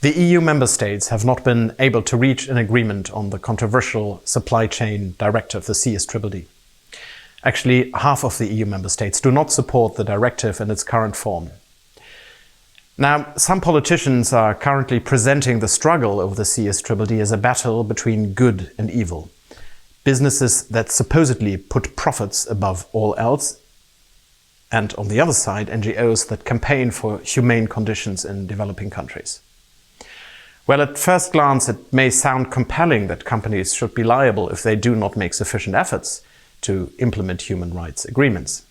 The EU member states have not been able to reach an agreement on the controversial Supply Chain Directive, the CSDDD. Actually, half of the EU member states do not support the directive in its current form. Now, some politicians are currently presenting the struggle over the CSDDD as a battle between good and evil. Businesses that supposedly put profits above all else, and on the other side, NGOs that campaign for humane conditions in developing countries. Well, at first glance, it may sound compelling that companies should be liable if they do not make sufficient efforts to implement human rights agreements.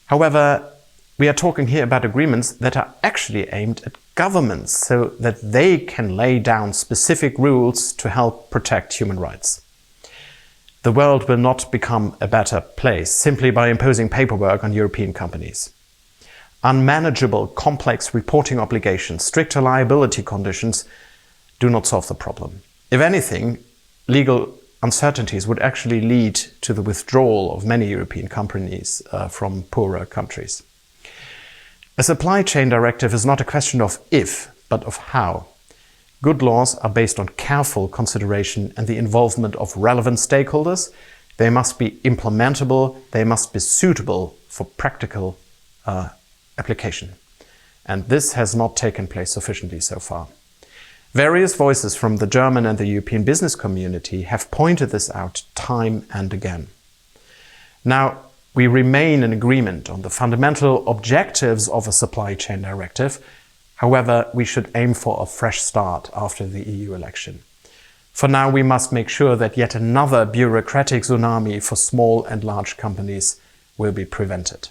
However, we are talking here about agreements that are actually aimed at governments so that they can lay down specific rules to help protect human rights. The world will not become a better place simply by imposing paperwork on European companies. Unmanageable, complex reporting obligations, stricter liability conditions do not solve the problem. If anything, legal uncertainties would actually lead to the withdrawal of many European companies from poorer countries. A supply chain directive is not a question of if, but of how. Good laws are based on careful consideration and the involvement of relevant stakeholders. They must be implementable, they must be suitable for practical application. And this has not taken place sufficiently so far. Various voices from the German and the European business community have pointed this out time and again. Now, we remain in agreement on the fundamental objectives of a supply chain directive. However, we should aim for a fresh start after the EU election. For now, we must make sure that yet another bureaucratic tsunami for small and large companies will be prevented.